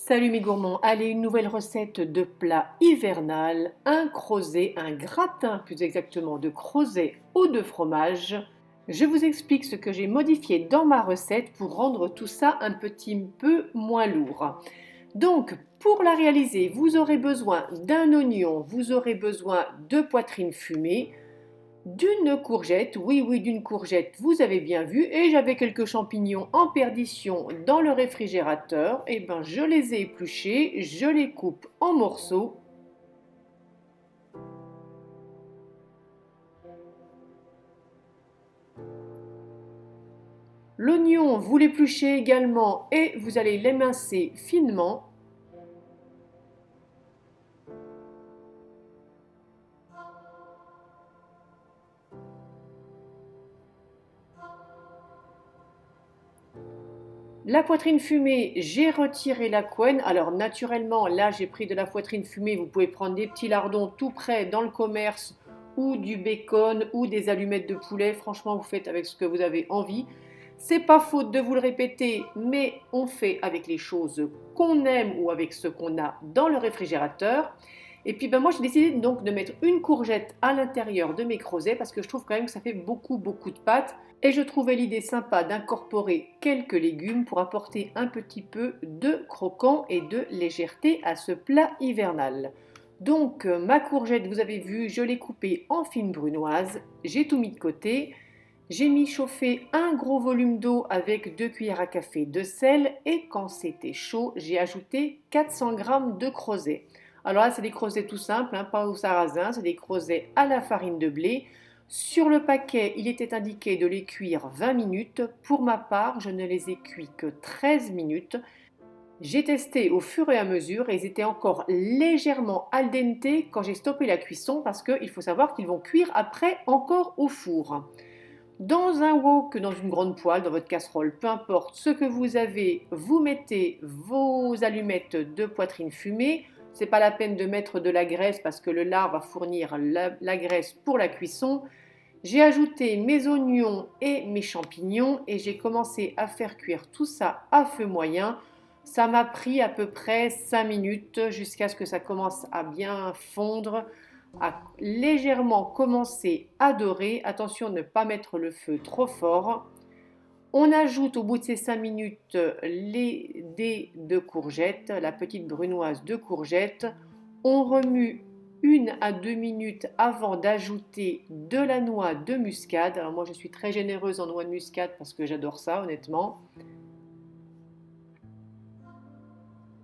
Salut mes gourmands, allez une nouvelle recette de plat hivernal, un crozet, un gratin plus exactement de crozet au de fromage. Je vous explique ce que j'ai modifié dans ma recette pour rendre tout ça un petit peu moins lourd. Donc pour la réaliser, vous aurez besoin d'un oignon, vous aurez besoin de poitrine fumée, d'une courgette, oui, d'une courgette, vous avez bien vu, et j'avais quelques champignons en perdition dans le réfrigérateur, et ben je les ai épluchés, je les coupe en morceaux. L'oignon, vous l'épluchez également et vous allez l'émincer finement. La poitrine fumée, j'ai retiré la couenne. Alors naturellement, là j'ai pris de la poitrine fumée. Vous pouvez prendre des petits lardons tout prêts dans le commerce ou du bacon ou des allumettes de poulet. Franchement, vous faites avec ce que vous avez envie. C'est pas faute de vous le répéter, mais on fait avec les choses qu'on aime ou avec ce qu'on a dans le réfrigérateur. Et puis moi j'ai décidé donc de mettre une courgette à l'intérieur de mes crozets parce que je trouve quand même que ça fait beaucoup de pâtes. Et je trouvais l'idée sympa d'incorporer quelques légumes pour apporter un petit peu de croquant et de légèreté à ce plat hivernal. Donc ma courgette, vous avez vu, je l'ai coupée en fines brunoises, j'ai tout mis de côté. J'ai mis chauffer un gros volume d'eau avec 2 cuillères à café de sel et quand c'était chaud, j'ai ajouté 400 g de crozet. Alors là, c'est des crozets tout simples, pas au sarrasin, c'est des crozets à la farine de blé. Sur le paquet, il était indiqué de les cuire 20 minutes. Pour ma part, je ne les ai cuits que 13 minutes. J'ai testé au fur et à mesure et ils étaient encore légèrement al dente quand j'ai stoppé la cuisson parce qu'il faut savoir qu'ils vont cuire après encore au four. Dans un wok, dans une grande poêle, dans votre casserole, peu importe ce que vous avez, vous mettez vos allumettes de poitrine fumée. C'est pas la peine de mettre de la graisse parce que le lard va fournir la graisse pour la cuisson. J'ai ajouté mes oignons et mes champignons et j'ai commencé à faire cuire tout ça à feu moyen. Ça m'a pris à peu près 5 minutes jusqu'à ce que ça commence à bien fondre, à légèrement commencer à dorer. Attention de ne pas mettre le feu trop fort. On ajoute au bout de ces 5 minutes les dés de courgettes, la petite brunoise de courgettes. On remue 1 à 2 minutes avant d'ajouter de la noix de muscade. Alors moi je suis très généreuse en noix de muscade parce que j'adore ça honnêtement.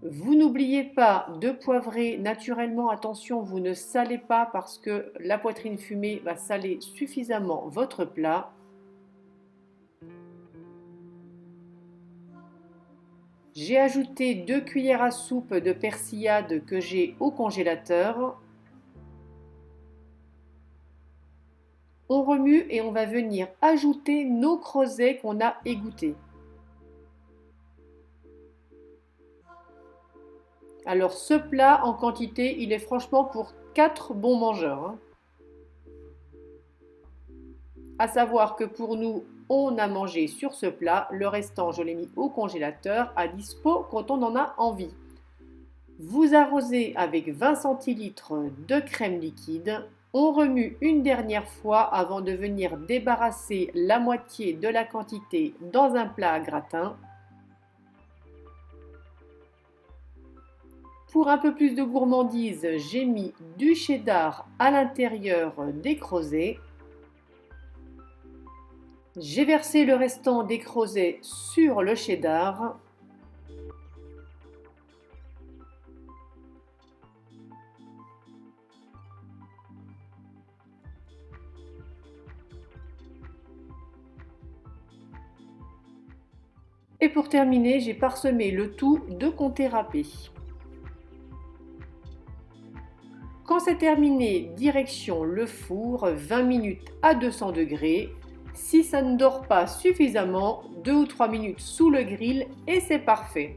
Vous n'oubliez pas de poivrer naturellement, attention, vous ne salez pas parce que la poitrine fumée va saler suffisamment votre plat. J'ai ajouté 2 cuillères à soupe de persillade que j'ai au congélateur. On remue et on va venir ajouter nos crozets qu'on a égouttés. Alors ce plat en quantité, il est franchement pour 4 bons mangeurs. À savoir que pour nous, on a mangé sur ce plat, le restant je l'ai mis au congélateur à dispo quand on en a envie. Vous arrosez avec 20 centilitres de crème liquide. On remue une dernière fois avant de venir débarrasser la moitié de la quantité dans un plat à gratin. Pour un peu plus de gourmandise, j'ai mis du cheddar à l'intérieur des crozets. J'ai versé le restant des crozets sur le cheddar. Et pour terminer, j'ai parsemé le tout de comté râpé. Quand c'est terminé, direction le four, 20 minutes à 200 degrés. Si ça ne dort pas suffisamment, 2 ou 3 minutes sous le grill et c'est parfait.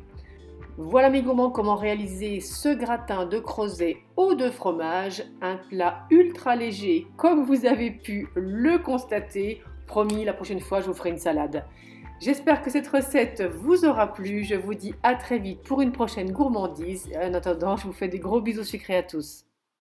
Voilà mes gourmands comment réaliser ce gratin de crozet au de fromage, un plat ultra léger comme vous avez pu le constater. Promis, la prochaine fois je vous ferai une salade. J'espère que cette recette vous aura plu. Je vous dis à très vite pour une prochaine gourmandise. En attendant, je vous fais des gros bisous sucrés à tous.